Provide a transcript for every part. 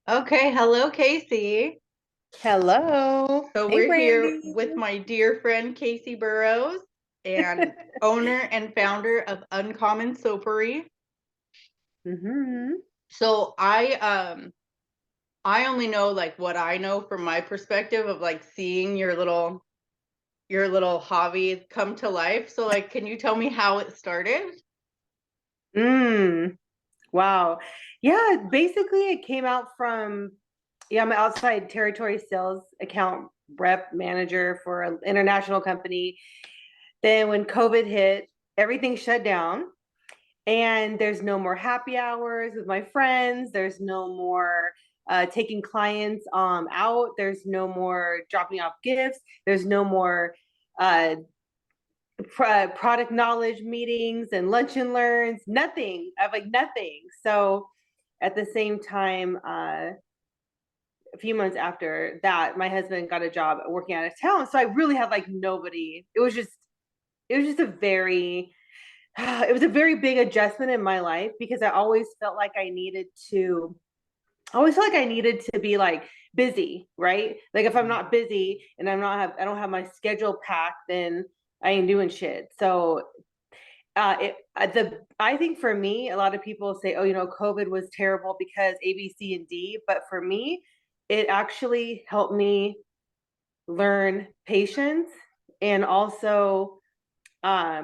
Okay, hello, Casey. Hello. So Hey, we're here Brandy. with my dear friend Casey Burrows and owner and founder of Uncommon Soapery. Mm-hmm. So I only know like what I know from my perspective of like seeing your little hobby come to life. So like can you tell me how it started? Mm. Wow. Yeah, basically it came out from, I'm an outside territory sales account rep manager for an international company. Then when COVID hit, everything shut down and there's no more happy hours with my friends. There's no more taking clients out. There's no more dropping off gifts. There's no more uh, product knowledge meetings and lunch and learns, nothing. I have like nothing. So at the same time, a few months after that, my husband got a job working out of town. So I really had like nobody. It was just a very, it was a very big adjustment in my life because I always felt like I always felt like I needed to be like busy, right? Like if I'm not busy and I don't have my schedule packed, then I ain't doing shit. So I think for me, a lot of people say, oh, COVID was terrible because A, B, C, and D. But for me, it actually helped me learn patience and also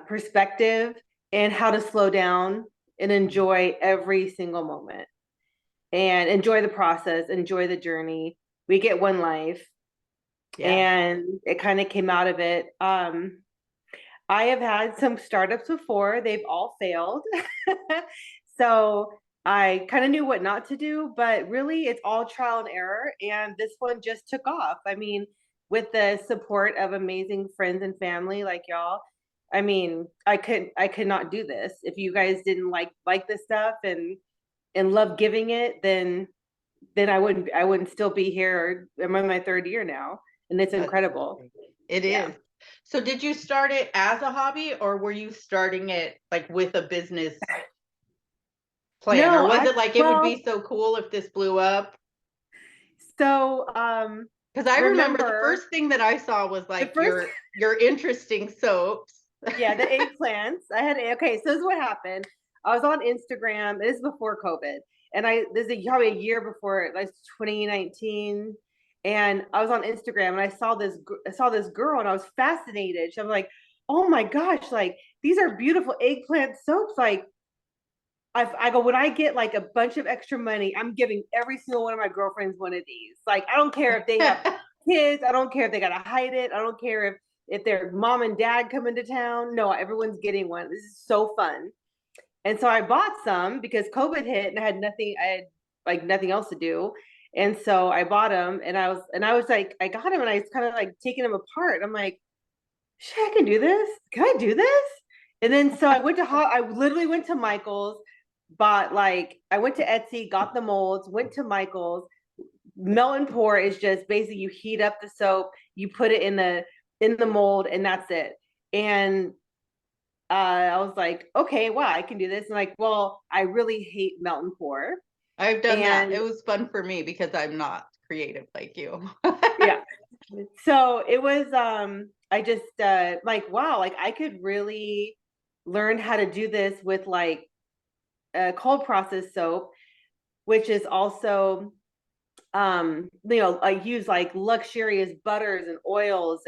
perspective and how to slow down and enjoy every single moment and enjoy the process, enjoy the journey. We get one life, Yeah. and it kind of came out of it. I have had some startups before, they've all failed. So I kind of knew what not to do, but really it's all trial and error. And this one just took off. I mean, with the support of amazing friends and family like y'all, I mean, I could not do this. If you guys didn't like this stuff and love giving it, then I wouldn't still be here. I'm in my third year now, and it's That's incredible. amazing. It Yeah. is. So did you start it as a hobby or were you starting it like with a business plan? Or No, was I it like it would well, be so cool if this blew up? so Because I remember the remember first thing that I saw was the like first your interesting soaps. yeah, the eggplants. Okay, so this is what happened. I was on Instagram. This is before COVID. And this is probably a year before, like 2019. And I was on Instagram and I saw this girl and I was fascinated. I was like, oh my gosh, like these are beautiful eggplant soaps. Like I go, when I get like a bunch of extra money, I'm giving every single one of my girlfriends one of these. Like, I don't care if they have kids, I don't care if they gotta hide it, I don't care if their mom and dad come into town. No, everyone's getting one. This is so fun. And so I bought some because COVID hit and I had like nothing else to do. And so I bought them and I was like, I got them and I was kind of like taking them apart. I'm like, shit, I can do this. Can I do this? And then so I literally went to Michael's, bought like, I went to Etsy, got the molds, went to Michael's. Melt and pour is just basically you heat up the soap, you put it in the mold, and that's it. And I was like, okay, wow, I can do this. And like, well, I really hate melt and pour. I've done that. And It was fun for me because I'm not creative like you. yeah, so it was I just like, wow, like I could really learn how to do this with like a cold process soap, which is also I use like luxurious butters and oils,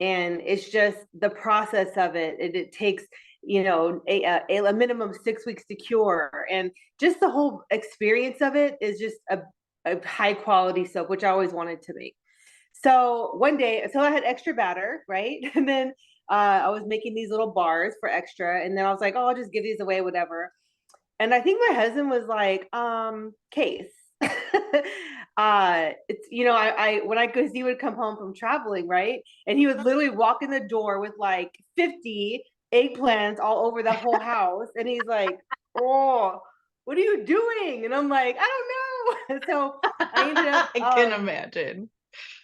and it's just the process of it takes a minimum of 6 weeks to cure, and just the whole experience of it is just a high quality soap, which I always wanted to make. So one day, so I had extra batter, right? And then I was making these little bars for extra, and then I was like, oh, I'll just give these away, whatever. And I think my husband was like, Case. It's I when I because he would come home from traveling, right? And he would literally walk in the door with like 50 eggplants all over the whole house. And he's like, oh, what are you doing? And I'm like, I don't know. So I ended up I can imagine.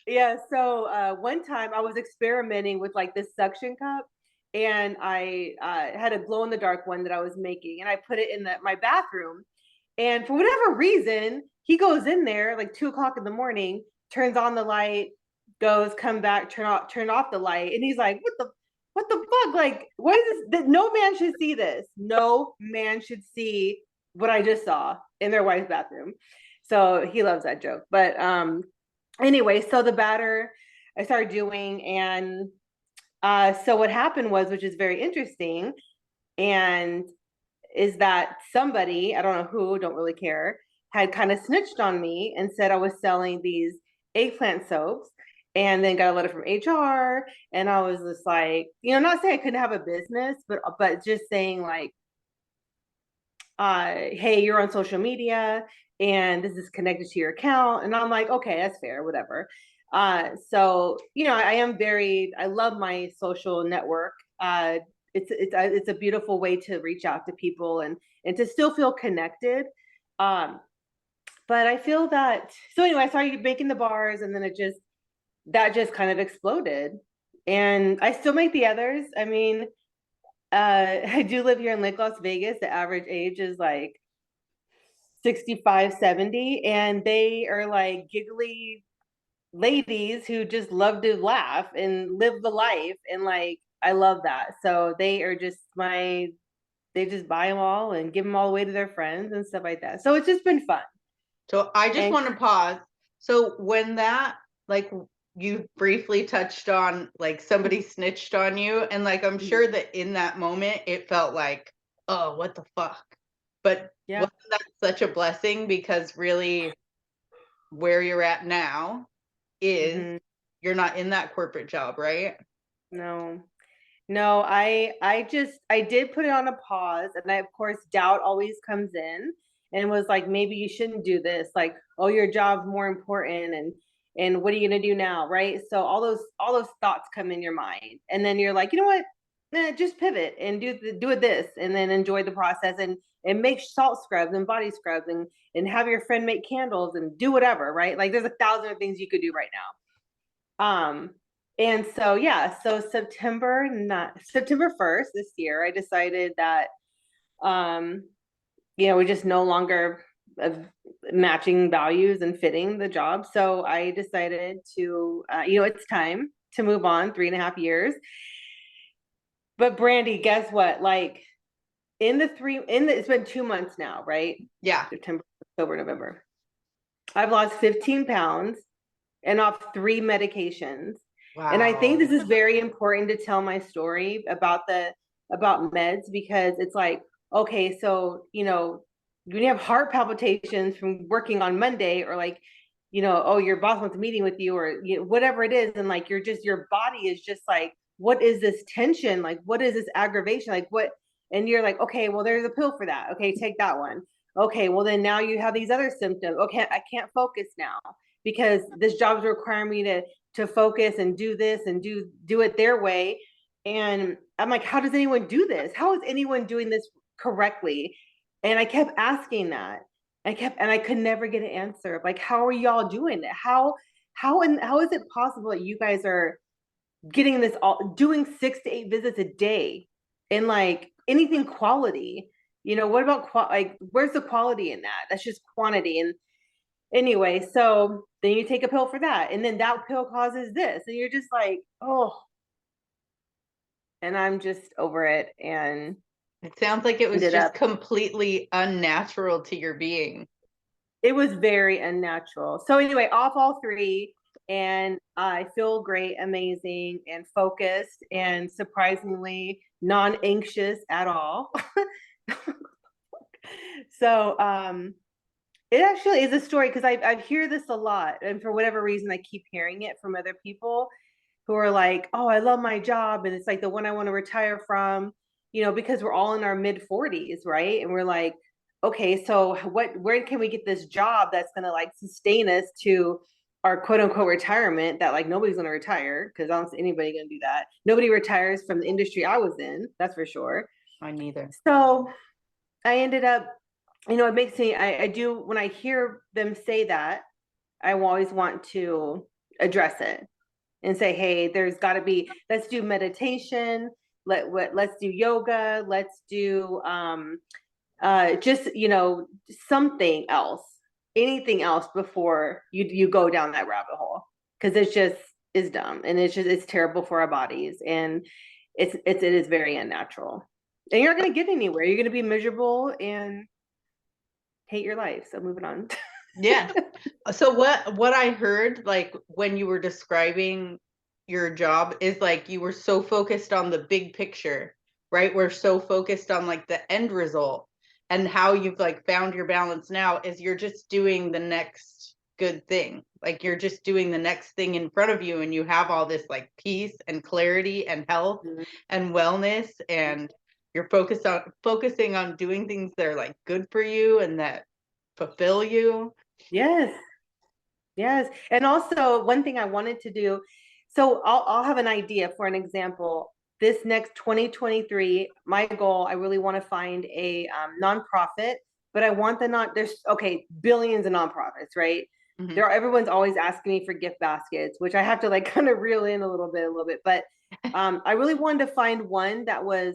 yeah, so one time I was experimenting with like this suction cup, and I had a glow in the dark one that I was making, and I put it in my bathroom. And for whatever reason, he goes in there like 2 o'clock in the morning, turns on the light, goes, come back, turn off the light. And he's like, what the fuck? Like, what is this? No man should see this. No man should see what I just saw in their wife's bathroom. So he loves that joke. But anyway, so the batter I started doing, and so what happened was, which is very interesting, and is that somebody, I don't know who, don't really care, had kind of snitched on me and said I was selling these eggplant soaps, and then got a letter from HR. And I was just like, not saying I couldn't have a business, but just saying like, hey, you're on social media and this is connected to your account. And I'm like, okay, that's fair, whatever. So, I love my social network. It's a beautiful way to reach out to people and to still feel connected. But I feel that, so anyway, I started making the bars, and then that just kind of exploded. And I still make the others. I mean, I do live here in Lake Las Vegas. The average age is like 65, 70, and they are like giggly ladies who just love to laugh and live the life. And like, I love that. So they just buy them all and give them all away to their friends and stuff like that. So it's just been fun. So I just want to pause. So when that, like, you briefly touched on like somebody snitched on you, and like I'm sure that in that moment it felt like, oh, what the fuck? But yeah, wasn't that such a blessing? Because really where you're at now is you're not in that corporate job, right? No, I did put it on a pause, and of course doubt always comes in, and was like, maybe you shouldn't do this, like, oh, your job's more important, and what are you gonna do now, right? So all those thoughts come in your mind, and then you're like, you know what, just pivot and do it this, and then enjoy the process, and make salt scrubs and body scrubs, and have your friend make candles and do whatever, right? Like there's 1,000 things you could do right now. And so, yeah, so September 1st this year, I decided that, we're just no longer matching values and fitting the job. So I decided to, it's time to move on. 3.5 years. But Brandy, guess what? Like it's been 2 months now, right? Yeah. September, October, November. I've lost 15 pounds and off 3 medications. Wow. And I think this is very important to tell my story about meds, because it's like, okay, so, when you have heart palpitations from working on Monday, or like, oh, your boss wants a meeting with you, or whatever it is, and like your body is just like, what is this tension? Like, what is this aggravation? Like, what? And you're like, okay, well, there's a pill for that. Okay, take that one. Okay, well, then now you have these other symptoms. Okay, I can't focus now because this job's requiring me to focus and do this and do it their way. And I'm like, how does anyone do this? How is anyone doing this correctly? And I kept asking that. And I could never get an answer. Like, how are y'all doing it? How is it possible that you guys are getting this all, doing 6 to 8 visits a day, and like anything quality? What about like, where's the quality in that? That's just quantity. And anyway, so then you take a pill for that, and then that pill causes this, and you're just like, oh. And I'm just over it. And it sounds like it was just completely unnatural to your being. It was very unnatural. So anyway, off all 3, and I feel great, amazing, and focused, and surprisingly non-anxious at all. So it actually is a story, because I hear this a lot, and for whatever reason I keep hearing it from other people who are like, oh, I love my job, and it's like the one I want to retire from, because we're all in our mid-40s, right? And we're like, okay, so where can we get this job that's going to like sustain us to our quote unquote retirement, that like nobody's going to retire, because I don't see anybody going to do that. Nobody retires from the industry I was in, that's for sure. I neither. So I ended up, it makes me, I do, when I hear them say that, I always want to address it and say, hey, there's got to be, let's do meditation, let's do yoga, let's do just something else. anything else before you go down that rabbit hole, because it's just is dumb, and it's terrible for our bodies, and it is very unnatural, and you're not going to get anywhere. You're going to be miserable and hate your life. So moving on. Yeah. So what I heard, like when you were describing your job, is like you were so focused on the big picture, right? We're so focused on like the end result, and how you've like found your balance now is you're just doing the next good thing. Like you're just doing the next thing in front of you, and you have all this like peace and clarity and health and wellness, and you're focusing on doing things that are like good for you and that fulfill you. Yes. Yes. And also one thing I wanted to do, so I'll have an idea for an example. This next 2023, my goal, I really want to find a nonprofit, but I want there's billions of nonprofits, right? Mhm. Everyone's always asking me for gift baskets, which I have to like kind of reel in a little bit. But I really wanted to find one that was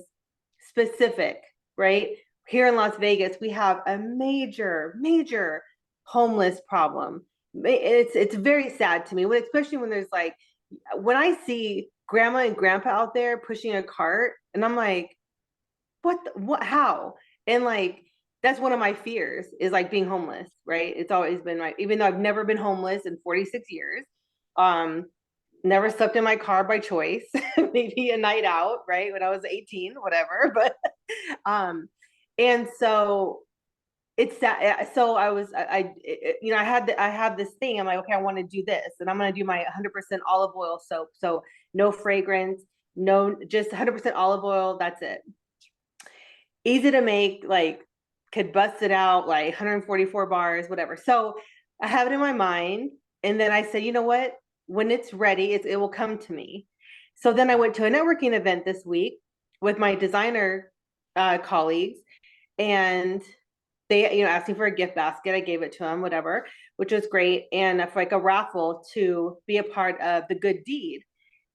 specific, right? Here in Las Vegas, we have a major homeless problem. It's very sad to me, especially when there's like, when I see grandma and grandpa out there pushing a cart, and I'm like, what, how? And like, that's one of my fears, is like being homeless, right? It's always been even though I've never been homeless in 46 years, um, never slept in my car by choice, maybe a night out, right? When I was 18, whatever. But, and so it's that. So I had this thing. I'm like, okay, I want to do this, and I'm going to do my 100% olive oil soap. So no fragrance, no, just 100% olive oil. That's it. Easy to make, like could bust it out, like 144 bars, whatever. So I have it in my mind. And then I said, you know what? When it's ready, it will come to me. So then I went to a networking event this week with my designer colleagues, and they, asked me for a gift basket. I gave it to them, whatever, which was great. And for like a raffle to be a part of the good deed.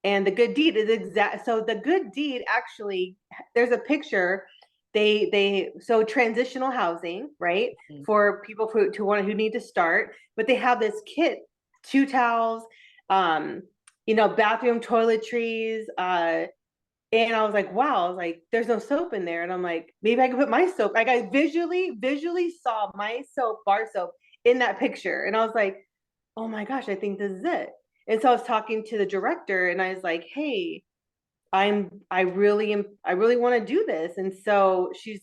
And the good deed is so the good deed, actually, there's a picture. So transitional housing, right? For people who need to start, but they have this kit, 2 towels, bathroom toiletries, and I was like, wow, I was like, there's no soap in there. And I'm like, maybe I can put my soap. Like I visually saw my soap, bar soap, in that picture. And I was like, oh my gosh, I think this is it. And so I was talking to the director, and I was like, hey, I really want to do this. And so she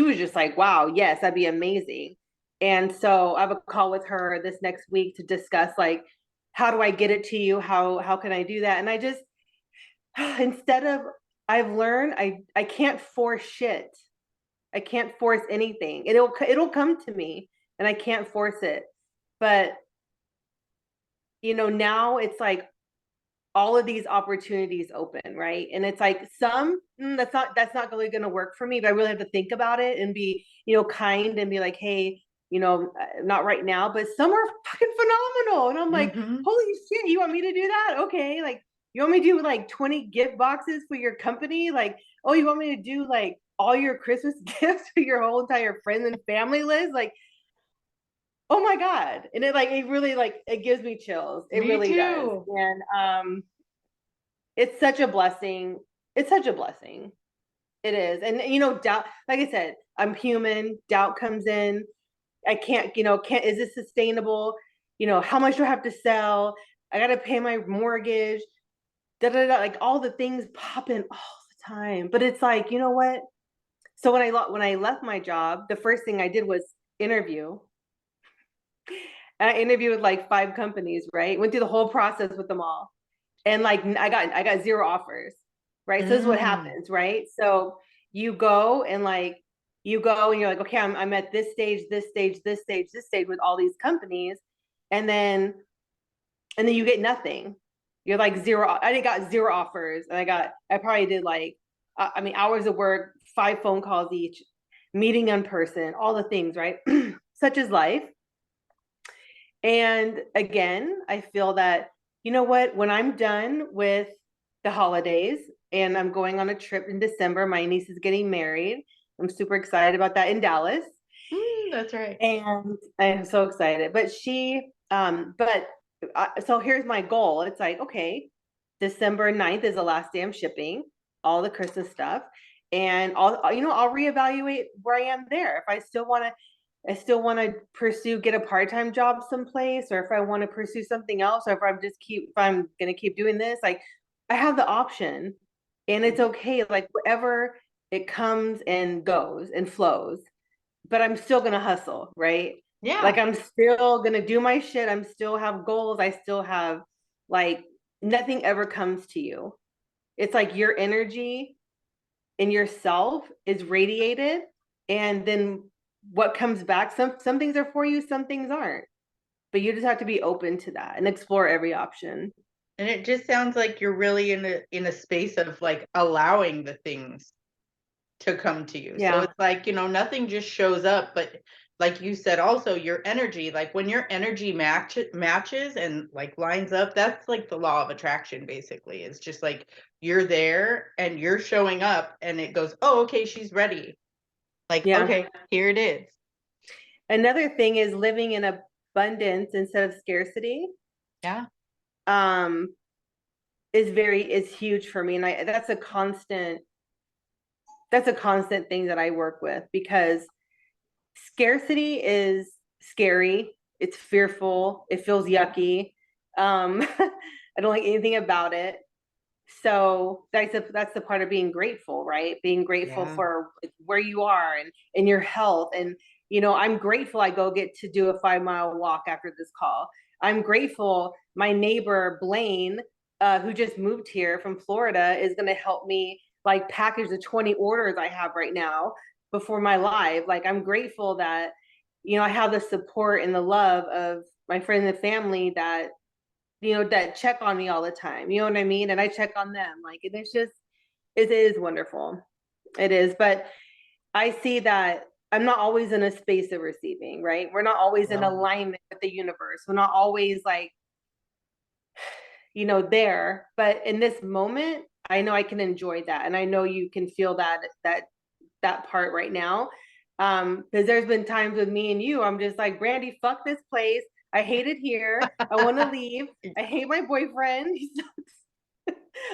was just like, wow, yes, that'd be amazing. And so I have a call with her this next week to discuss, like, how do I get it to you? How can I do that? And I just, instead of, I've learned I can't force shit. I can't force anything. It'll come to me, and I can't force it. But now it's like all of these opportunities open, right? And it's like that's not really going to work for me, but I really have to think about it and be, kind, and be like, hey, not right now, but some are fucking phenomenal. And I'm like, holy shit, you want me to do that? Okay. Like, you want me to do like 20 gift boxes for your company? Like, oh, you want me to do like all your Christmas gifts for your whole entire friends and family list? Like, oh my God. And it really, like, it gives me chills. It Me really does. too. And it's such a blessing. It's such a blessing. It is. And doubt, like I said, I'm human. Doubt comes in. I can't, is this sustainable? How much do I have to sell? I got to pay my mortgage. Like all the things pop in all the time. But it's like, you know what? So when I left my job, the first thing I did was interview. I interviewed with like 5 companies, right? Went through the whole process with them all. And like I got 0 offers, right? So this is what happens, right? So you go and you're like, okay, I'm at this stage with all these companies, and then you get nothing. You're like 0. I got 0 offers, and I probably did like, hours of work, 5 phone calls each, meeting in person, all the things, right? Such is life. And again, I feel that, you know what, when I'm done with the holidays and I'm going on a trip in December, my niece is getting married. I'm super excited about that, in Dallas. That's right. And I am so excited. But so here's my goal. It's like, okay, December 9th is the last day I'm shipping all the Christmas stuff. And I'll reevaluate where I am there. If I still want to pursue, get a part-time job someplace, or if I want to pursue something else, or if I'm going to keep doing this, like I have the option, and it's okay. Like whatever it comes and goes and flows, but I'm still going to hustle, right? Yeah. Like I'm still going to do my shit. I'm still have goals. I still have like nothing ever comes to you. It's like your energy in yourself is radiated, and then what comes back, some things are for you, some things aren't, but you just have to be open to that and explore every option. And it just sounds like you're really in a space of like allowing the things to come to you. So Yeah. it's like, nothing just shows up, but like you said, also your energy, like when your energy matches and like lines up, that's like the law of attraction, basically. It's just like you're there and you're showing up and it goes, oh, okay, she's ready. Like, Yeah. okay, here it is. Another thing is living in abundance instead of scarcity. Yeah. Um, is huge for me. And that's a constant thing that I work with, because scarcity is scary. It's fearful. It feels yucky. I don't like anything about it. So that's the part of being grateful, right? Being grateful Yeah. for where you are and your health. And, I'm grateful I go get to do a 5-mile walk after this call. I'm grateful my neighbor, Blaine, who just moved here from Florida, is going to help me like package the 20 orders I have right now before my live. Like, I'm grateful that, I have the support and the love of my friends and family that that check on me all the time. You know what I mean? And I check on them. Like, and it is wonderful. It is. But I see that I'm not always in a space of receiving, right? We're not always in No. alignment with the universe. We're not always like, there. But in this moment, I know I can enjoy that. And I know you can feel that part right now. Because there's been times with me and you, I'm just like, Brandy, fuck this place. I hate it here. I want to leave. I hate my boyfriend. He sucks.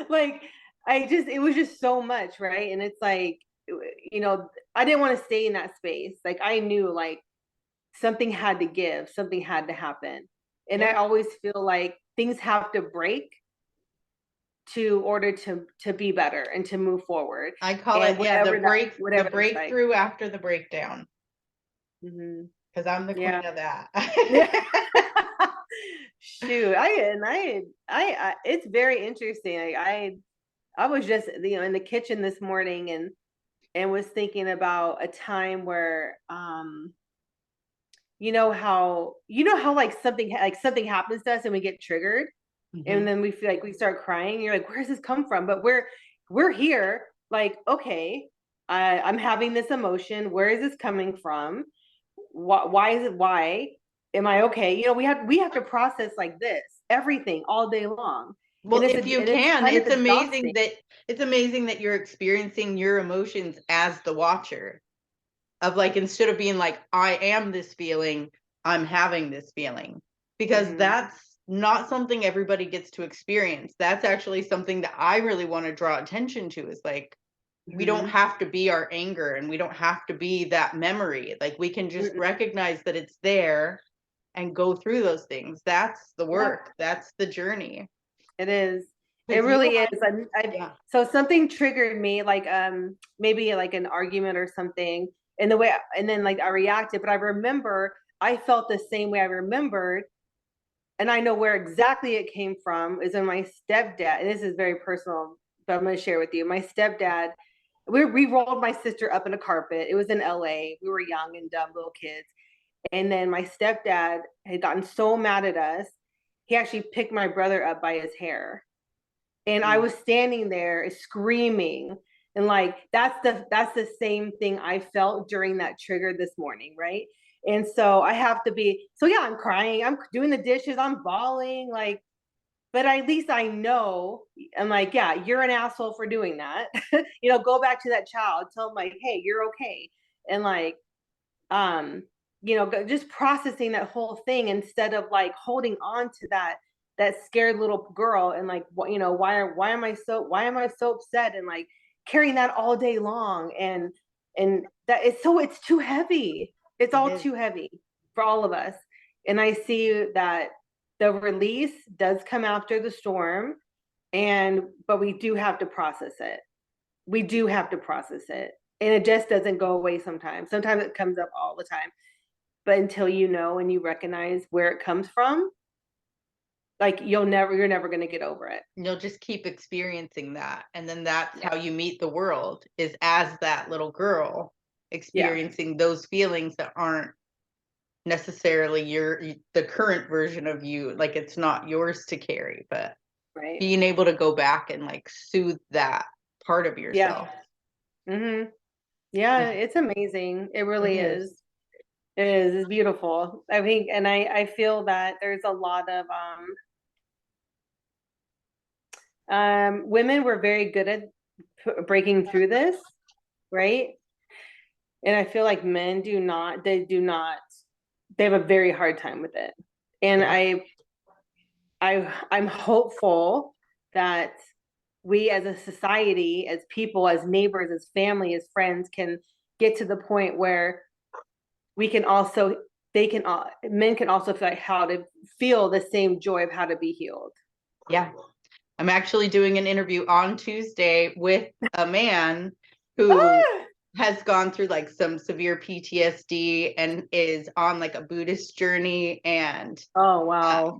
Like, it was just so much, right? And it's like, I didn't want to stay in that space. Like, I knew like something had to give, something had to happen. And I Yep. always feel like things have to break to order to be better and to move forward. I call And it, yeah, the whatever that's like. breakthrough after the breakdown. Mm-hmm. Because I'm the Yeah. queen of that. Yeah. Shoot, it's very interesting. I was just, in the kitchen this morning and was thinking about a time where, like something happens to us and we get triggered, and then we feel like we start crying. You're like, where's this come from? But we're here. Like, okay, I'm having this emotion. Where is this coming from? Why is it? Why am I okay? We have to process like this everything all day long. Well, if you And it's can, kind of exhausting. it's amazing that you're experiencing your emotions as the watcher of like, instead of being like, I am this feeling, I'm having this feeling, because that's not something everybody gets to experience. That's actually something that I really want to draw attention to, is like, we don't have to be our anger and we don't have to be that memory. Like, we can just recognize that it's there and go through those things. That's the work. That's the journey. It is. It 'Cause really is. yeah. So something triggered me, like maybe like an argument or something, and then like I reacted, but I remember I felt the same way. I remembered, and I know where exactly it came from, is when my stepdad, and this is very personal, but I'm going to share with you. My stepdad, we rolled my sister up in a carpet. It was in LA. We were young and dumb little kids. And then my stepdad had gotten so mad at us, he actually picked my brother up by his hair. And I was standing there screaming. And like, that's the same thing I felt during that trigger this morning, right? And so I have to be, so yeah, I'm crying, I'm doing the dishes, I'm bawling, like, but at least I know, I'm like, yeah, you're an asshole for doing that. Go back to that child, tell them like, hey, you're okay. And like, just processing that whole thing instead of like holding on to that scared little girl and like, why am I so upset, and like carrying that all day long, and that it's too heavy. It's all too heavy for all of us. And I see that the release does come after the storm, but we do have to process it. We do have to process it. And it just doesn't go away sometimes. Sometimes it comes up all the time. But until you know and you recognize where it comes from, like you're never going to get over it. You'll just keep experiencing that. And then that's how you meet the world, is as that little girl experiencing those feelings that aren't necessarily the current version of you. Like it's not yours to carry, but being able to go back and like soothe that part of yourself. Yeah, it's amazing. It really is. It is. It's beautiful. I think, and I feel that there's a lot of women were very good at breaking through this, right? And I feel like men do not. They have a very hard time with it. And I'm hopeful that we as a society, as people, as neighbors, as family, as friends, can get to the point where we can also, men can also feel like how to feel the same joy of how to be healed. Yeah. I'm actually doing an interview on Tuesday with a man who has gone through like some severe PTSD and is on like a Buddhist journey. And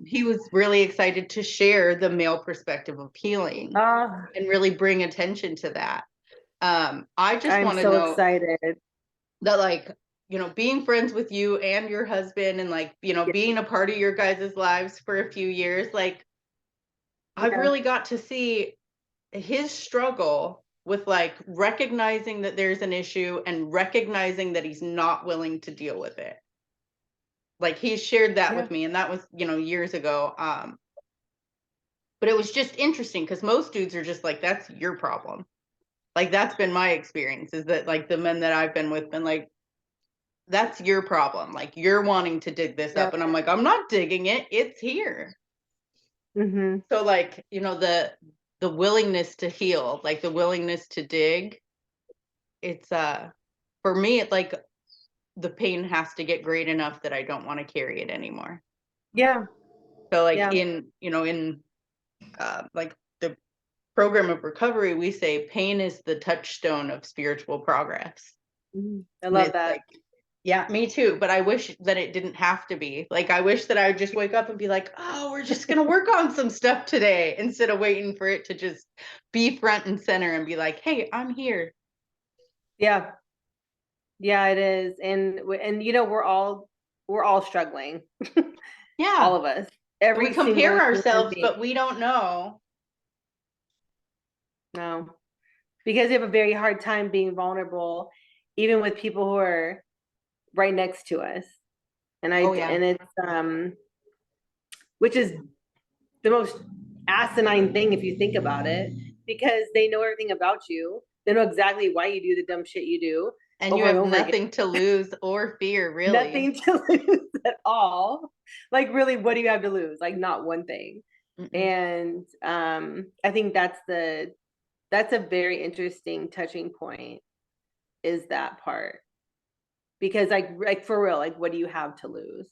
he was really excited to share the male perspective of healing and really bring attention to that. I just want to know excited that, like, being friends with you and your husband and like, being a part of your guys' lives for a few years, like I've really got to see his struggle with like recognizing that there's an issue and recognizing that he's not willing to deal with it. Like he shared that with me, and that was, years ago. But it was just interesting because most dudes are just like, that's your problem. Like that's been my experience, is that like the men that I've been with been like, that's your problem. Like you're wanting to dig this up. And I'm like, I'm not digging it. It's here. So like, the willingness to heal, like the willingness to dig, it's for me, it like the pain has to get great enough that I don't want to carry it anymore. So like in like the program of recovery, we say pain is the touchstone of spiritual progress. I love that. Like, yeah, me too. But I wish that it didn't have to be. Like, I wish that I would just wake up and be like, oh, we're just going to work on some stuff today, instead of waiting for it to just be front and center and be like, hey, I'm here. Yeah, it is. And we're all struggling. Yeah. All of us. We compare ourselves, but we don't know. No. Because we have a very hard time being vulnerable, even with people who are right next to us. And and it's which is the most asinine thing if you think about it, because they know everything about you. They know exactly why you do the dumb shit you do. And you have nothing to lose or fear, really. Nothing to lose at all. Like, really, what do you have to lose? Like, not one thing. And I think that's a very interesting touching point, is that part. Because like for real, like what do you have to lose?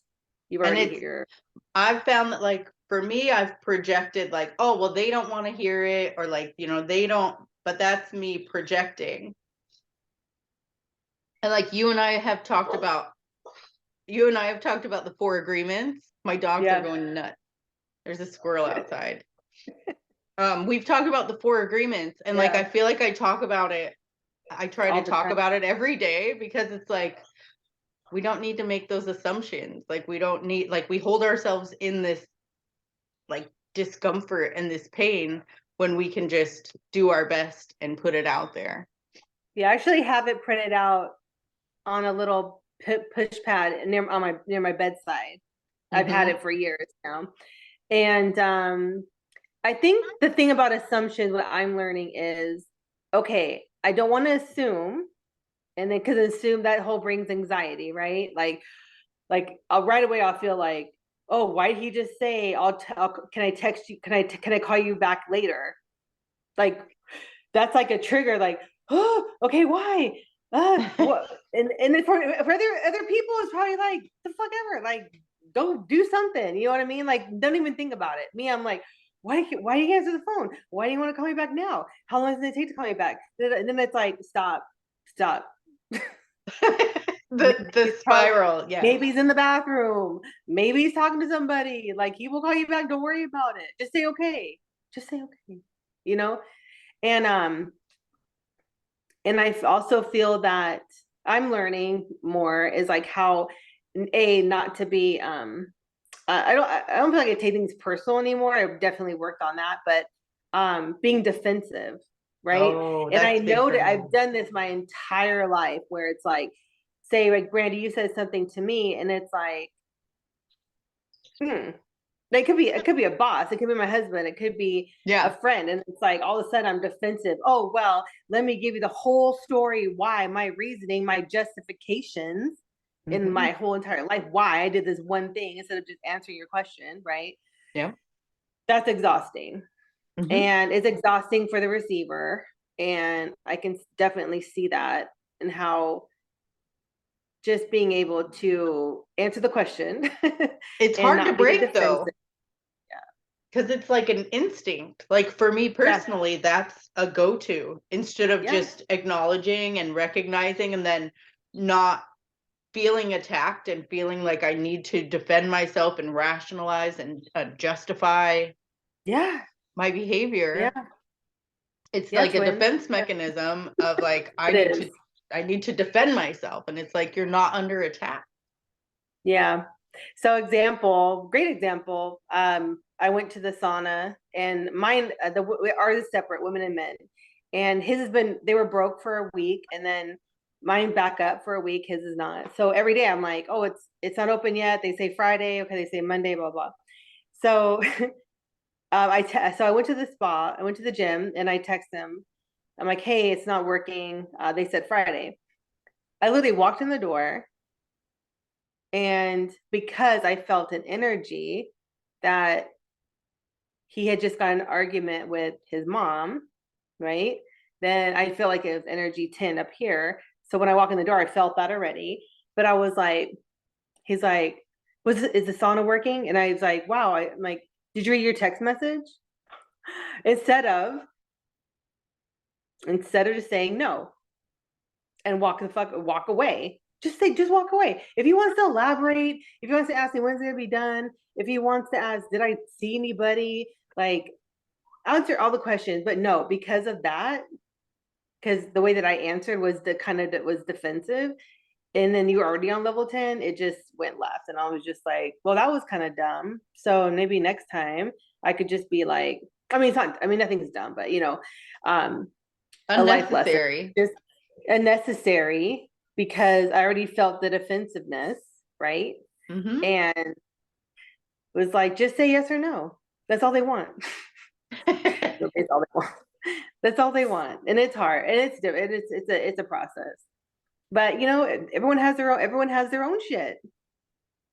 You've already here. I've found that like for me, I've projected like, oh, well, they don't want to hear it, or like, they don't, but that's me projecting. And like you and I have talked about the 4 agreements. My dogs are going nuts. There's a squirrel outside. We've talked about the 4 agreements, and like I feel like I talk about it. I try to talk about it every day, because it's like we don't need to make those assumptions. Like we don't need, like we hold ourselves in this like discomfort and this pain when we can just do our best and put it out there. Yeah, I actually have it printed out on a little push pad near my bedside. I've had it for years now. And I think the thing about assumptions, what I'm learning is, okay, I don't want to assume, and then because assume, that whole brings anxiety, right? Like, like right away I'll feel like, oh, why did he just say can I text you, can I call you back later? Like that's like a trigger, like, oh, okay, why? What? And then for other people, it's probably like the fuck ever. Like, go do something. You know what I mean? Like, don't even think about it. Me, I'm like, why do you answer the phone? Why do you want to call me back now? How long does it take to call me back? And then it's like, stop. The spiral, yeah. Maybe he's in the bathroom. Maybe he's talking to somebody. Like, he will call you back. Don't worry about it. Just say okay. Just say okay. You know? And I also feel that I'm learning more is like how not to be I don't feel like I take things personal anymore. I've definitely worked on that, but being defensive, right? Oh, And I that's big know for that me. I've done this my entire life where it's like, say like Brandy, you said something to me and it's like, it could be a boss, it could be my husband, it could be a friend, and it's like all of a sudden I'm defensive. Oh well, let me give you the whole story, why, my reasoning, my justifications in my whole entire life, why I did this one thing instead of just answering your question, right? Yeah. That's exhausting. And it's exhausting for the receiver, and I can definitely see that, and how just being able to answer the question it's and hard to not be break defensive. though, because it's like an instinct. Like for me personally, that's a go-to instead of just acknowledging and recognizing and then not feeling attacked and feeling like I need to defend myself and rationalize and justify my behavior. It's like a defense mechanism of like, I need to defend myself. And it's like, you're not under attack. Yeah. So great example. I went to the sauna, and mine, ours is separate, women and men. And his has been, they were broke for a week, and then mine back up for a week, his is not. So every day I'm like, oh, it's not open yet. They say Friday, okay, they say Monday, blah, blah. So so I went to the spa, I went to the gym, and I text them. I'm like, hey, it's not working. They said Friday. I literally walked in the door, and because I felt an energy that he had just got an argument with his mom, right? Then I feel like it was energy 10 up here. So when I walk in the door, I felt that already. But I was like, he's like, is the sauna working? And I was like, wow. I'm like, did you read your text message? Instead of just saying no and walk away. Just walk away. If he wants to elaborate, if he wants to ask me when's it gonna be done, if he wants to ask, did I see anybody? Like, answer all the questions, but no, because of that, because the way that I answered was that was defensive. And then you were already on level 10, it just went left. And I was just like, well, that was kind of dumb. So maybe next time I could just be like, I mean, it's not, I mean, nothing's dumb, but a life lesson. Just unnecessary, because I already felt the defensiveness, right? And was like, just say yes or no. That's all they want. It's all they want. That's all they want. And it's hard. And it's a process. But everyone has their own shit.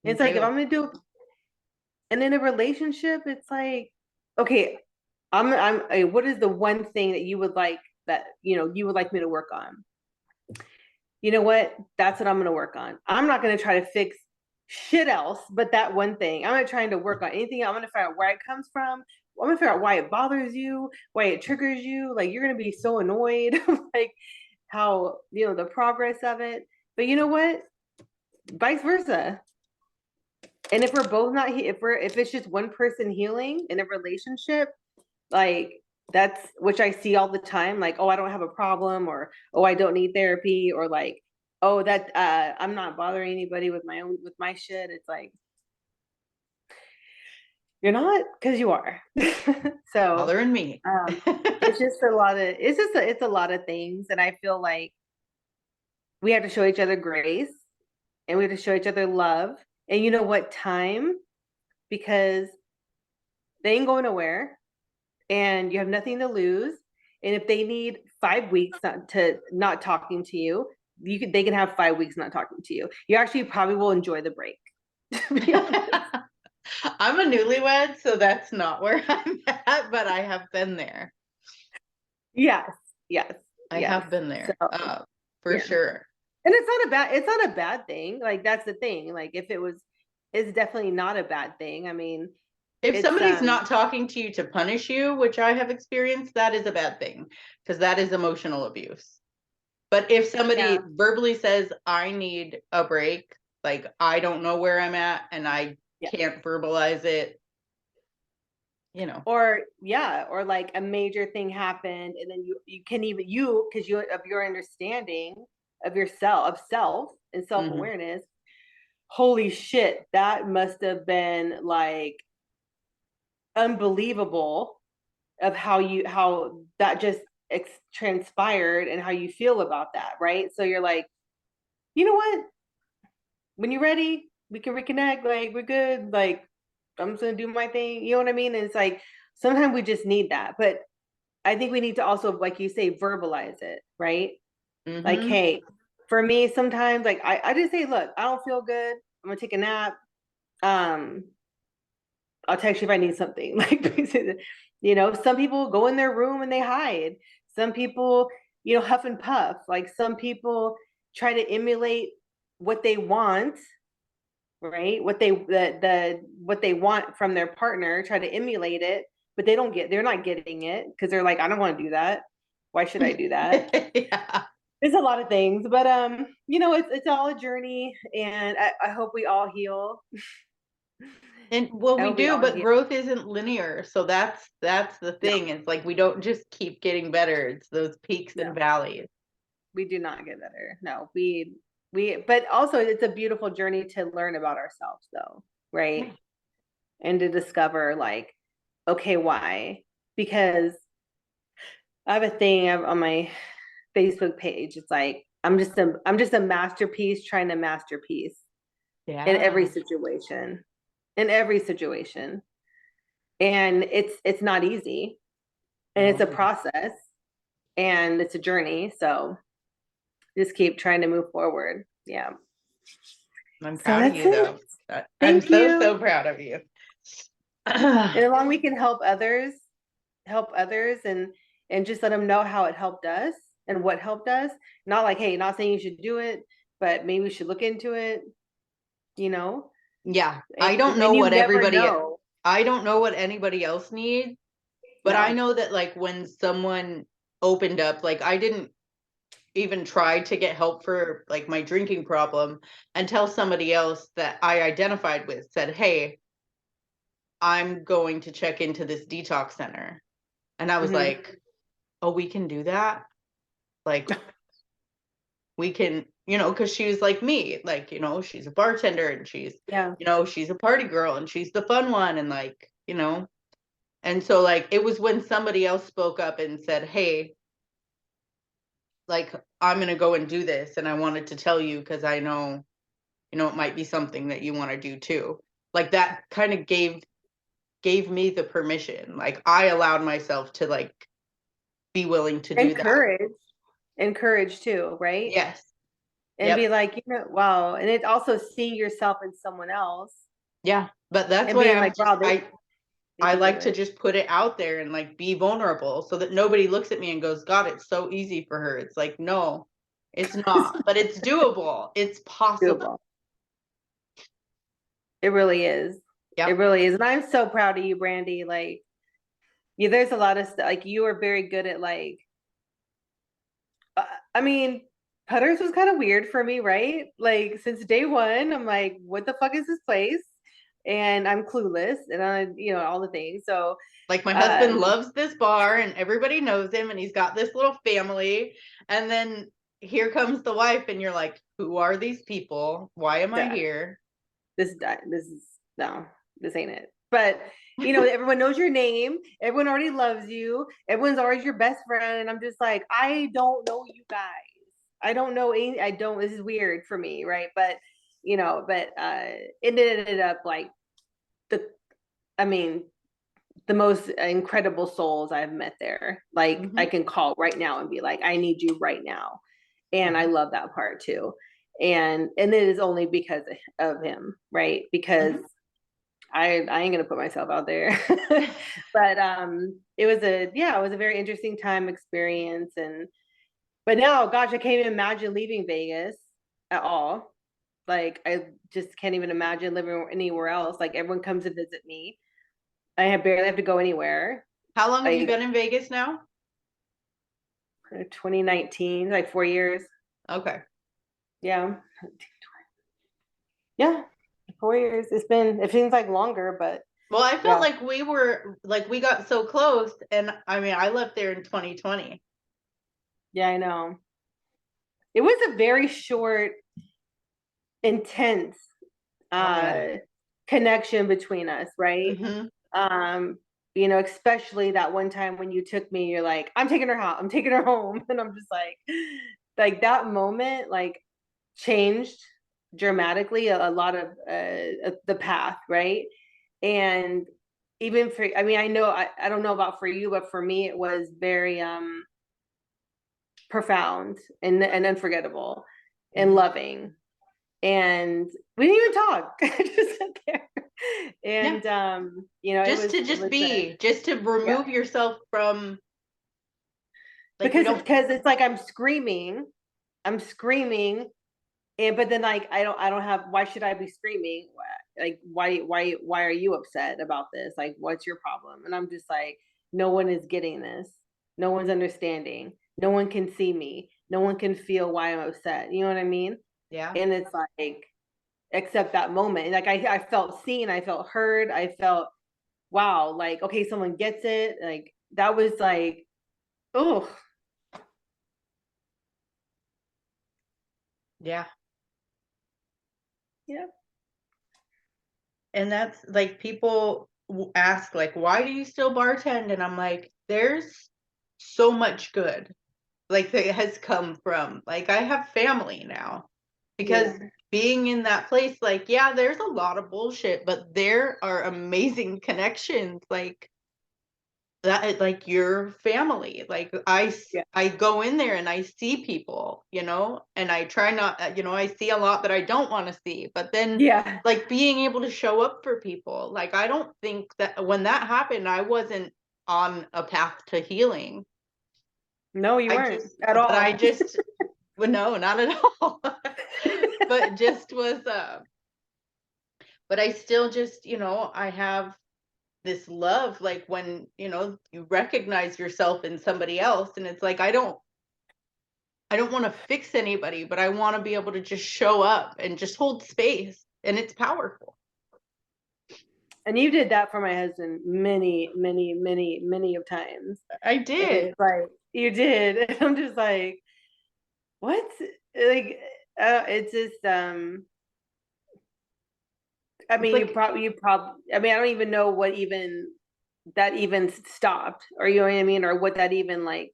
It's like, if I'm gonna do, and in a relationship, it's like, okay, what is the one thing that you would like me to work on? You know what? That's what I'm gonna work on. I'm not gonna try to fix shit else, but that one thing. I'm not trying to work on anything. I'm gonna figure out where it comes from. I'm gonna figure out why it bothers you, why it triggers you. Like, you're gonna be so annoyed, like how the progress of it. But you know what? Vice versa. And if we're both not, if it's just one person healing in a relationship, like, that's, which I see all the time, like, oh, I don't have a problem, or oh, I don't need therapy, or like, oh, that I'm not bothering anybody with my shit. It's like, you're not, because you are. So bothering me. It's just it's a lot of things, and I feel like we have to show each other grace, and we have to show each other love, and you know what, time, because they ain't going nowhere, and you have nothing to lose. And if they need 5 weeks not talking to you, they can have 5 weeks not talking to you. You actually probably will enjoy the break. To be honest. I'm a newlywed, so that's not where I'm at, but I have been there. Yes. I have been there. So, for sure. And it's not a bad thing. Like, that's the thing. Like, if it was, it's definitely not a bad thing. I mean, if somebody's not talking to you to punish you, which I have experienced, that is a bad thing, because that is emotional abuse. But if somebody verbally says, I need a break, like, I don't know where I'm at and I can't verbalize it, you know. Or like a major thing happened, and then you can even, because you of your understanding of yourself, of self and self-awareness, holy shit, that must have been like unbelievable of how that just transpired and how you feel about that, right? So you're like, you know what, when you're ready, we can reconnect, like, we're good, like, I'm just gonna do my thing, you know what I mean? And it's like, sometimes we just need that. But I think we need to also, like you say, verbalize it, right? Like, hey, for me, sometimes, like, I just say, look, I don't feel good, I'm gonna take a nap, I'll text you if I need something. Like, you know, some people go in their room and they hide. Some people, you know, huff and puff. Like, some people try to emulate what they want, right? What they want from their partner, try to emulate it, but they're not getting it, because they're like, I don't want to do that. Why should I do that? There's a lot of things, but you know, it's all a journey, and I hope we all heal. And well, we do, but growth isn't linear. So that's the thing. It's like, we don't just keep getting better. It's those peaks and valleys. We do not get better. No, but also it's a beautiful journey to learn about ourselves, though, right? And to discover, like, okay, why? Because I have a thing on my Facebook page. It's like, I'm just a masterpiece trying to masterpiece in every situation. In every situation. And it's not easy. And it's a process. And it's a journey. So just keep trying to move forward. Yeah. I'm proud of you, though. I'm so proud of you. And as long as we can help others, and just let them know how it helped us and what helped us. Not like, hey, not saying you should do it, but maybe we should look into it, you know? Yeah. I don't know what I don't know what anybody else needs, but I know that, like, when someone opened up, like, I didn't even try to get help for, like, my drinking problem until somebody else that I identified with said, hey, I'm going to check into this detox center. And I was like, oh, we can do that? Like, we can, you know, because she was like me, like, you know, she's a bartender and she's, you know, she's a party girl and she's the fun one, and, like, you know. And so, like, it was when somebody else spoke up and said, hey, like, I'm going to go and do this, and I wanted to tell you because I know, you know, it might be something that you want to do too. Like, that kind of gave me the permission. Like, I allowed myself to, like, be willing to do that. Encourage too, right? Yes. And be like, you know, wow. And it's also seeing yourself in someone else. Yeah. But that's why I'm like, wow, I like to just put it out there and, like, be vulnerable so that nobody looks at me and goes, God, it's so easy for her. It's like, no, it's not, but it's doable. It's possible. It really is. It really is. And I'm so proud of you, Brandy. Like, yeah, there's a lot of stuff. Like, you are very good at, like, I mean, Putters was kind of weird for me, right? Like, since day one, I'm like, what the fuck is this place? And I'm clueless, and I, you know, all the things. So, like, my husband loves this bar and everybody knows him and he's got this little family. And then here comes the wife and you're like, who are these people? Why am I here? This ain't it. But, you know, everyone knows your name. Everyone already loves you. Everyone's always your best friend. And I'm just like, I don't know you guys. I don't know any, this is weird for me, right? But, you know, it ended up like the most incredible souls I've met there. Like, I can call right now and be like, I need you right now. And I love that part too. And it is only because of him, right? Because I ain't gonna put myself out there. But it was a very interesting time experience. And but now, gosh, I can't even imagine leaving Vegas at all. Like I just can't even imagine living anywhere else. Like everyone comes to visit me. Barely have to go anywhere. How long have you been in Vegas now? 2019, like 4 years. Okay. Yeah. Yeah. 4 years. It seems like longer, but well, I felt like we got so close, and I mean, I left there in 2020. Yeah, I know. It was a very short, intense connection between us, right? Especially that one time when you took me, you're like, I'm taking her home. And I'm just like that moment, like changed dramatically a lot of the path, right? And even for, I mean, I don't know about for you, but for me, it was very profound and unforgettable and loving. And we didn't even talk. I just sat there. And just to remove yourself from, like, because it's like I'm screaming, and but then like I don't have, why should I be screaming? Like why are you upset about this? Like what's your problem? And I'm just like, no one is getting this. No one's understanding. No one can see me. No one can feel why I'm upset. You know what I mean? Yeah. And it's like, except that moment. Like I felt seen, I felt heard, I felt, wow, like, okay, someone gets it. Like that was like, oh. Yeah. Yeah. And that's like, people ask like, why do you still bartend? And I'm like, there's so much good like that has come from, like, I have family now, because being in that place, like, yeah, there's a lot of bullshit, but there are amazing connections, like that, like your family. Like I go in there and I see people, and I try not, I see a lot that I don't want to see, but then like being able to show up for people, like I don't think that when that happened, I wasn't on a path to healing. No, you weren't at all. But I just, well, no, not at all. But just was, but I still just, I have this love, like when, you recognize yourself in somebody else, and it's like, I don't want to fix anybody, but I want to be able to just show up and just hold space, and it's powerful. And you did that for my husband many, many, many, many of times. I did. Like you did. And I'm just like, what? Like, it's just, I mean, like, you probably, I mean, I don't even know what that even stopped, or you know what I mean? Or what that even like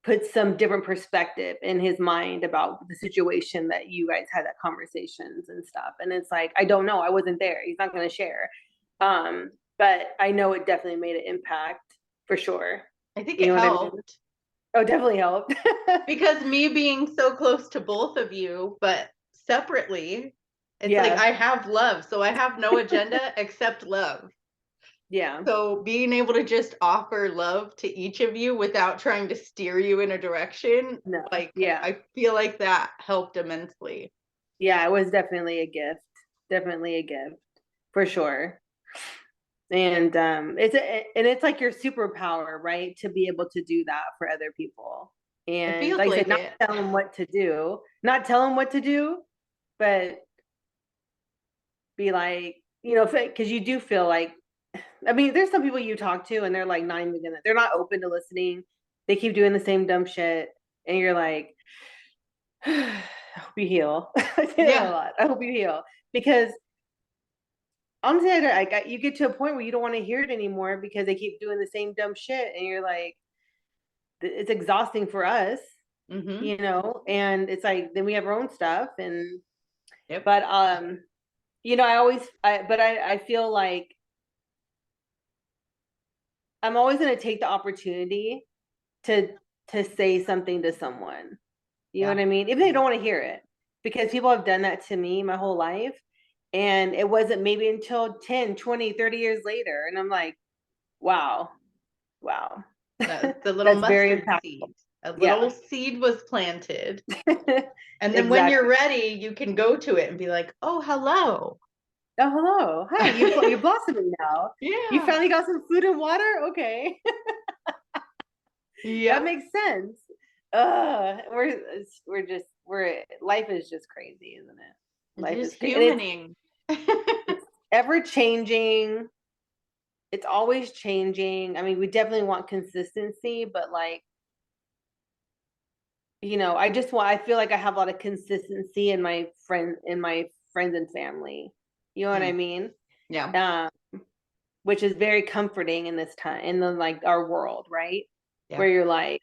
put some different perspective in his mind about the situation that you guys had that conversations and stuff. And it's like, I don't know. I wasn't there. He's not going to share. But I know it definitely made an impact for sure. I think it helped. I mean? Oh, definitely helped. Because me being so close to both of you, but separately, it's like I have love. So I have no agenda except love. Yeah. So being able to just offer love to each of you without trying to steer you in a direction, I feel like that helped immensely. Yeah, it was definitely a gift. Definitely a gift, for sure. And it's like your superpower, right? To be able to do that for other people. And like I said, not tell them what to do, but be like, because you do feel like, I mean, there's some people you talk to and they're like they're not open to listening. They keep doing the same dumb shit. And you're like, I hope you heal. I say that a lot. I hope you heal. Because honestly, you get to a point where you don't want to hear it anymore because they keep doing the same dumb shit. And you're like, it's exhausting for us, and it's like, then we have our own stuff. And, but, I feel like I'm always going to take the opportunity to say something to someone, You know what I mean? Even if they don't want to hear it, because people have done that to me my whole life. And it wasn't maybe until 10, 20, 30 years later. And I'm like, wow, wow. That's the little That's very mustard impactful. seed. A Yeah. little seed was planted. And then when Exactly. you're ready, you can go to it and be like, oh, hello. Oh, hello. Hi, you're blossoming now. You Yeah. finally got some food and water? Okay. That Yeah. makes sense. We're life is just crazy, isn't it? Life is Just crazy. And humaning. it's ever changing. It's always changing. I mean, we definitely want consistency, but like, I feel like I have a lot of consistency in my friends and family. You know what I mean? Yeah. Which is very comforting in this time, in the like our world, right? Yeah. Where you're like,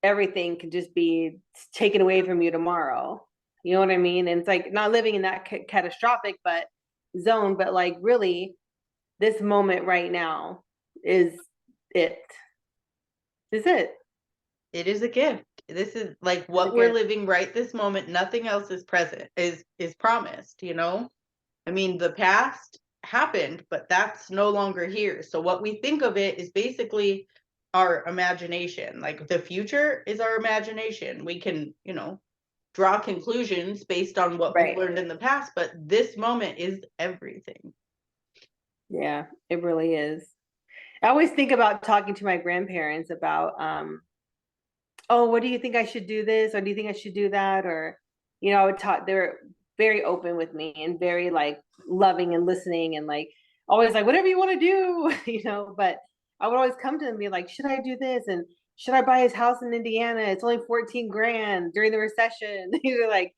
everything can just be taken away from you tomorrow. You know what I mean? And it's like not living in that catastrophic zone, but like really, this moment right now is it. Is it? It is a gift. This is like Is what it we're good? living right this moment. Nothing else is present, is promised, I mean, the past happened, but that's no longer here. So what we think of it is basically our imagination. Like the future is our imagination. We can, draw conclusions based on what we've Right. learned in the past, but this moment is everything. Yeah, it really is. I always think about talking to my grandparents about, oh, what do you think I should do this? Or do you think I should do that? Or, I would talk, they're very open with me and very like loving and listening and like always like, whatever you want to do, but I would always come to them and be like, should I do this? And should I buy his house in Indiana? It's only 14 grand during the recession. They're like,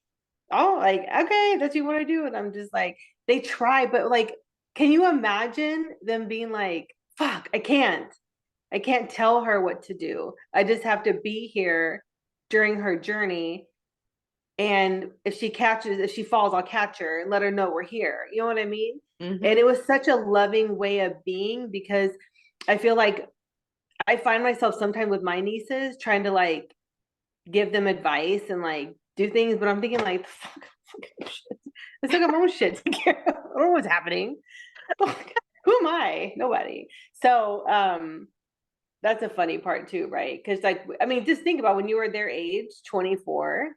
oh, like, okay, that's what you want to do. And I'm just like, they try, but like, can you imagine them being like, fuck, I can't tell her what to do. I just have to be here during her journey. And if she falls, I'll catch her and let her know we're here. You know what I mean? Mm-hmm. And it was such a loving way of being, because I feel like I find myself sometimes with my nieces trying to like give them advice and like do things, but I'm thinking like, fuck shit. I still got my own shit to care of. I don't know what's happening. Who am I? Nobody. So that's a funny part too, right? Because like, I mean, just think about when you were their age, 24.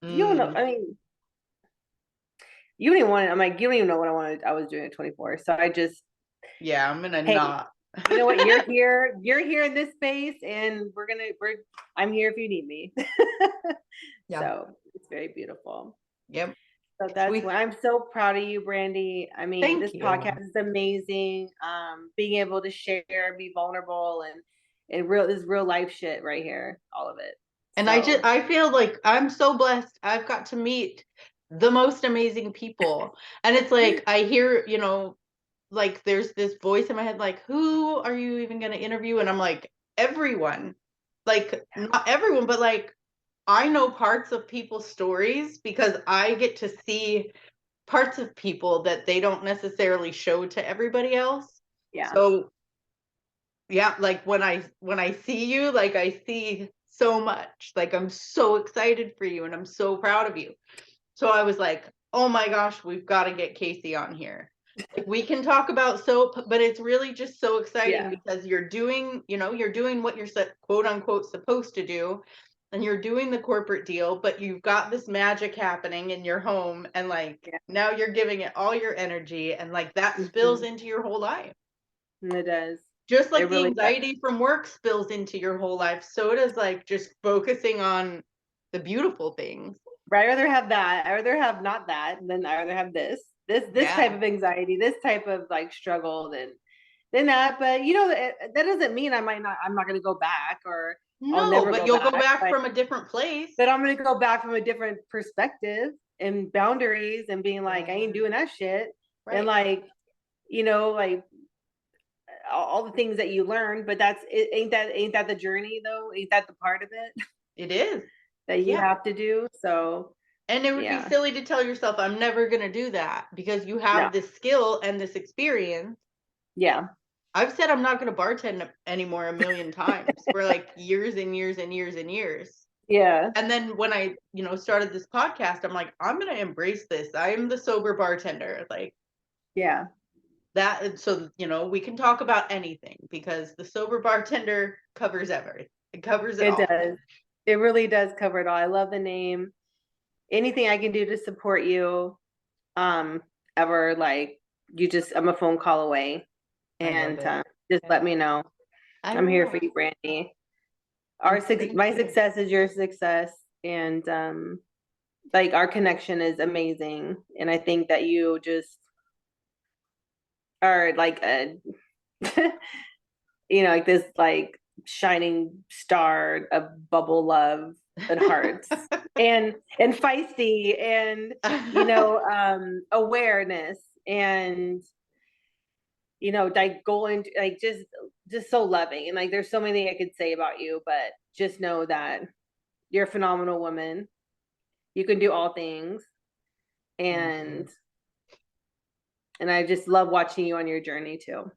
You don't know. I mean, you don't even want to. I'm like, you don't even know what I was doing at 24. So I just, yeah, I'm gonna hey, not. You know what? You're here. You're here in this space, and I'm here if you need me. Yeah. So it's very beautiful. Yep. So that's why I'm so proud of you, Brandy. I mean, this Thank you. podcast is amazing. Being able to share, be vulnerable, and this real life shit right here, all of it. And So, I feel like I'm so blessed. I've got to meet the most amazing people. And it's like I hear, like there's this voice in my head like, who are you even going to interview? And I'm like, everyone. Like not everyone, but like I know parts of people's stories because I get to see parts of people that they don't necessarily show to everybody else. yeah. So yeah, like when I see you, like I see so much. Like I'm so excited for you and I'm so proud of you. So I was like, oh my gosh, we've got to get Casey on here. Like we can talk about soap, but it's really just so exciting because you're doing what you're quote unquote supposed to do, and you're doing the corporate deal, but you've got this magic happening in your home, and like now you're giving it all your energy, and like that spills into your whole life. And it does. Just like the anxiety from work spills into your whole life, so does like just focusing on the beautiful things. I'd rather have that. I'd rather have not that than I'd rather have this type of anxiety, this type of like struggle than that. But that doesn't mean I'm not going to go back, or I'll never but go you'll back. go back from a different place. But I'm going to go back from a different perspective and boundaries and being like, I ain't doing that shit. Right. And like, like all the things that you learn, but ain't that the journey though? Ain't that the part of it? It is. That you have to do. So, and it would be silly to tell yourself, I'm never going to do that, because you have this skill and this experience. Yeah. I've said I'm not going to bartend anymore a million times for like years and years and years and years. Yeah. And then when I, started this podcast, I'm like, I'm going to embrace this. I am the sober bartender. Like, Yeah. that. So, we can talk about anything because the sober bartender covers everything. It covers it It all. does. It really does cover it all. I love the name. Anything I can do to support you, ever, like, I'm a phone call away, and just let me know. I'm here for you, Brandy. My success is your success, and like, our connection is amazing, and I think that you just are like a like this, like, shining star of bubble love and hearts, and feisty, and awareness, and like, going, like, just so loving, and like, there's so many things I could say about you, but just know that you're a phenomenal woman. You can do all things, and I just love watching you on your journey too.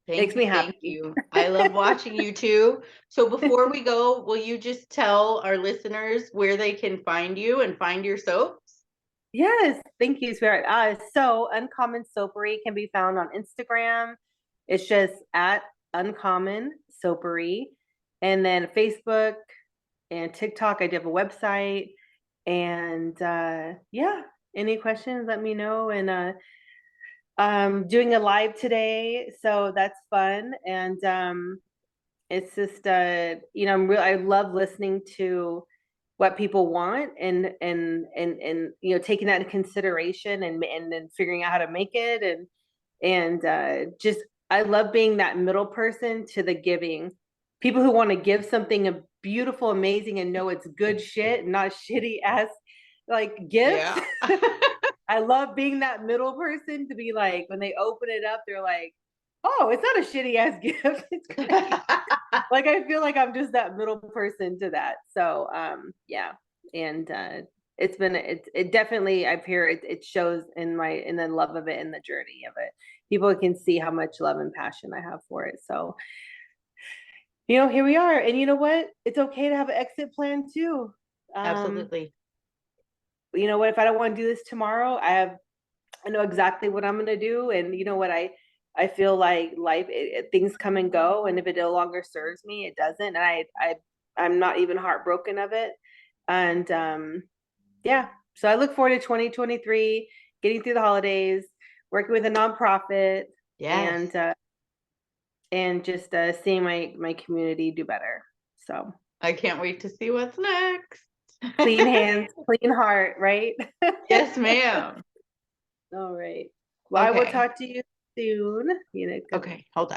Makes me happy. Thank you. I love watching you too. So before we go, will you just tell our listeners where they can find you and find your soaps? Yes, thank you, Spirit. So Uncommon Soapery can be found on Instagram. It's just at Uncommon Soapery. And then Facebook and TikTok, I do have a website. And yeah, any questions, let me know. And I'm doing a live today, so that's fun. And it's just I love listening to what people want, and taking that into consideration, and then figuring out how to make it, and just, I love being that middle person to the giving. People who want to give something a beautiful, amazing, and know it's good shit, not shitty ass, like, gifts. Yeah. I love being that middle person to be like, when they open it up, they're like, oh, it's not a shitty ass gift. It's great. Like, I feel like I'm just that middle person to that. So yeah. And it definitely, I've heard it shows in the love of it and the journey of it. People can see how much love and passion I have for it. So here we are. And you know what? It's okay to have an exit plan too. Absolutely. You know what? If I don't want to do this tomorrow, I know exactly what I'm going to do. And you know what? I feel like life, things come and go, and if it no longer serves me, it doesn't. And I'm not even heartbroken of it. And yeah, so I look forward to 2023, getting through the holidays, working with a nonprofit, and just seeing my community do better. So I can't wait to see what's next. Clean hands, clean heart, right? Yes, ma'am. All right. Well, okay. I will talk to you soon. Okay, hold on.